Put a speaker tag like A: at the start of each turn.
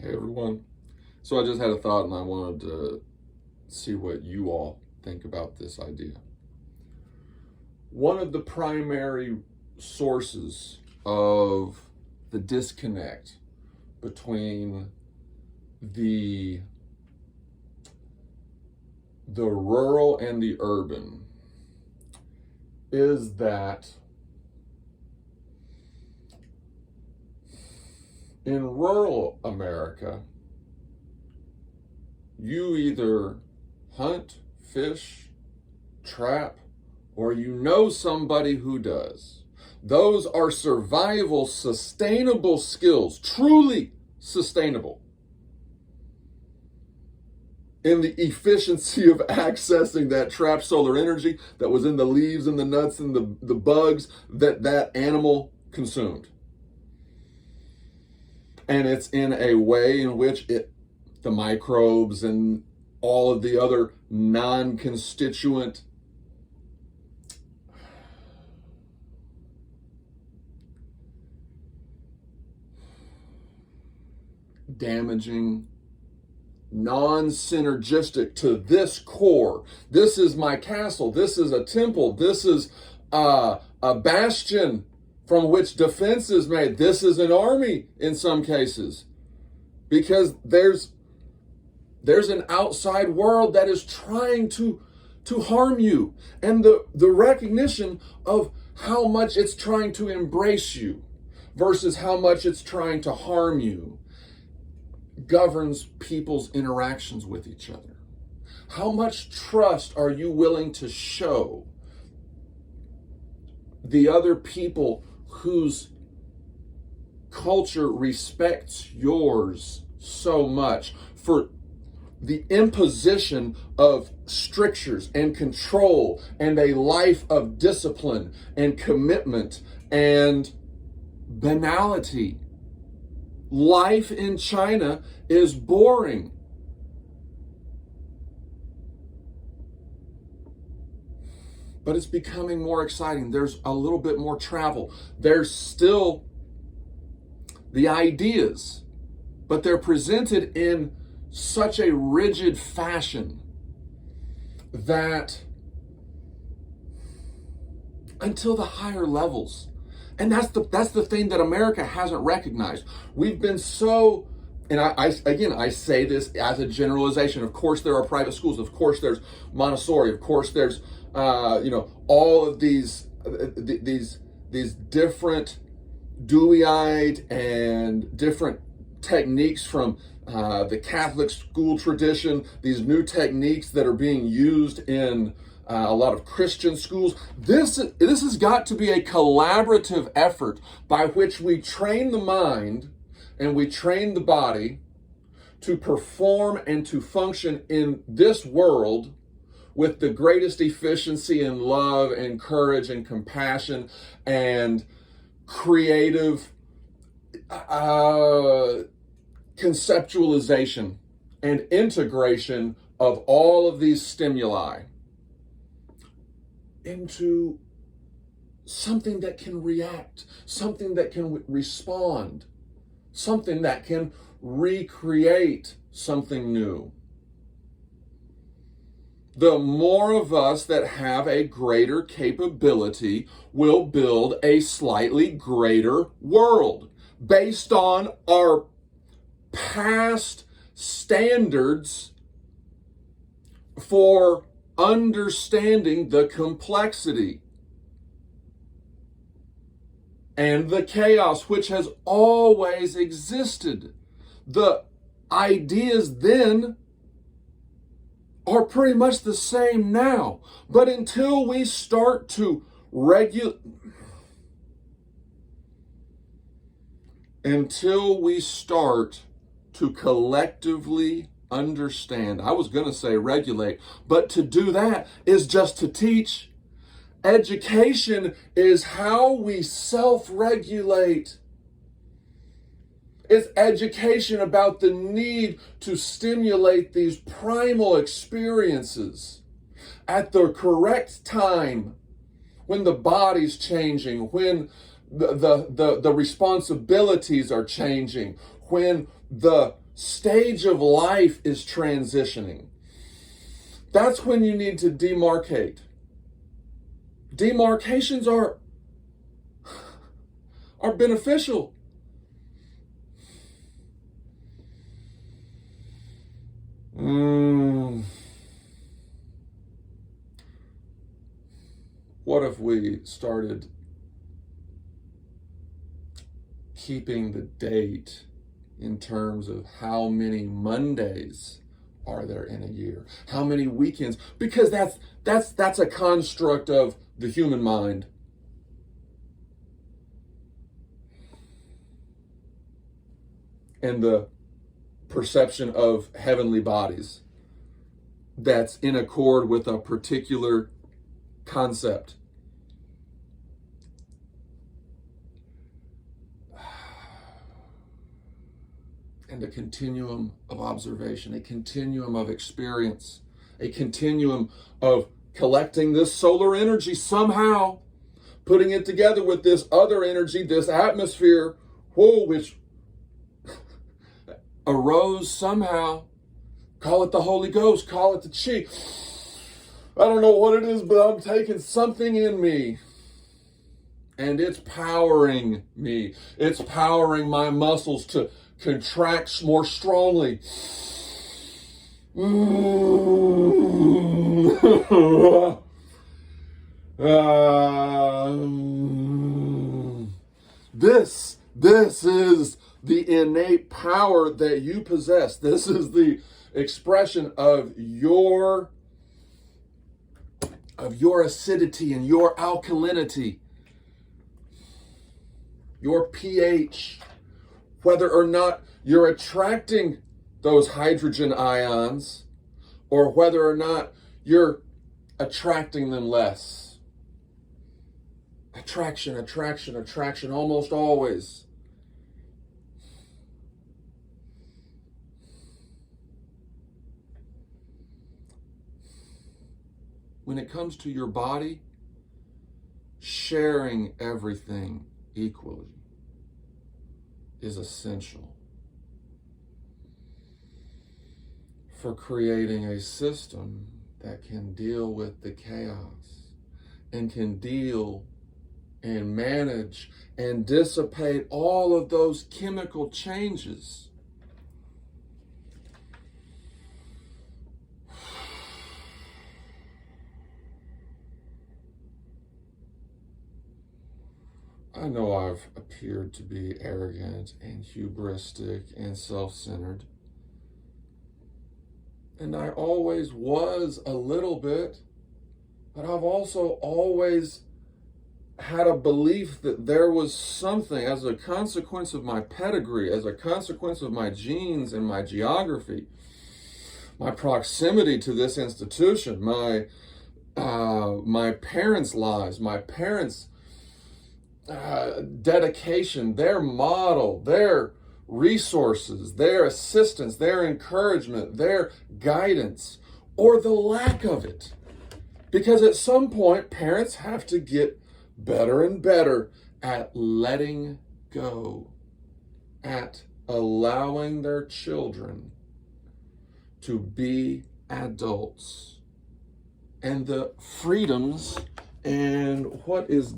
A: Hey everyone. So I just had a thought and I wanted to see what you all think about this idea. One of the primary sources of the disconnect between the rural and the urban is that in rural America, you either hunt, fish, trap, or you know somebody who does. Those are survival, sustainable skills, truly sustainable, in the efficiency of accessing that trapped solar energy that was in the leaves and the nuts and the bugs that animal consumed. And it's in a way in which the microbes and all of the other non-constituent damaging, non-synergistic to this core. This is my castle. This is a temple. This is a bastion from which defense is made. This is an army in some cases, because there's an outside world that is trying to harm you, and the recognition of how much it's trying to embrace you versus how much it's trying to harm you governs people's interactions with each other. How much trust are you willing to show the other people whose culture respects yours so much for the imposition of strictures and control and a life of discipline and commitment and banality? Life in China is boring. But it's becoming more exciting. There's a little bit more travel. There's still the ideas, but they're presented in such a rigid fashion that until the higher levels, and that's the thing that America hasn't recognized. We've been so, and I say this as a generalization. Of course, there are private schools. Of course, there's Montessori. Of course, there's all of these different Deweyite and different techniques from the Catholic school tradition. These new techniques that are being used in a lot of Christian schools. This has got to be a collaborative effort by which we train the mind and we train the body to perform and to function in this world with the greatest efficiency and love and courage and compassion and creative conceptualization and integration of all of these stimuli into something that can react, something that can respond, something that can recreate something new. The more of us that have a greater capability will build a slightly greater world based on our past standards for understanding the complexity and the chaos which has always existed. The ideas then are pretty much the same now, but until we start to collectively understand, I was going to say regulate, but to do that is just to teach. Education is how we self-regulate. It's education about the need to stimulate these primal experiences at the correct time, when the body's changing, when the responsibilities are changing, when the stage of life is transitioning. That's when you need to demarcate. Demarcations are beneficial. What if we started keeping the date in terms of how many Mondays are there in a year? How many weekends? Because that's a construct of the human mind. And the perception of heavenly bodies that's in accord with a particular concept. And a continuum of observation, a continuum of experience, a continuum of collecting this solar energy somehow, putting it together with this other energy, this atmosphere, which arose somehow. Call it the Holy Ghost, call it the chi. I don't know what it is, but I'm taking something in me. And it's powering me. It's powering my muscles to contract more strongly. This is the innate power that you possess. This is the expression of your acidity and your alkalinity, your pH, whether or not you're attracting those hydrogen ions or whether or not you're attracting them less. Attraction, almost always. When it comes to your body, sharing everything equally is essential for creating a system that can deal with the chaos and can deal and manage and dissipate all of those chemical changes. I know I've appeared to be arrogant and hubristic and self-centered. And I always was a little bit, but I've also always had a belief that there was something, as a consequence of my pedigree, as a consequence of my genes and my geography, my proximity to this institution, my parents' lives, my parents' dedication, their model, their resources, their assistance, their encouragement, their guidance, or the lack of it. Because at some point, parents have to get better and better at letting go, at allowing their children to be adults and the freedoms and what is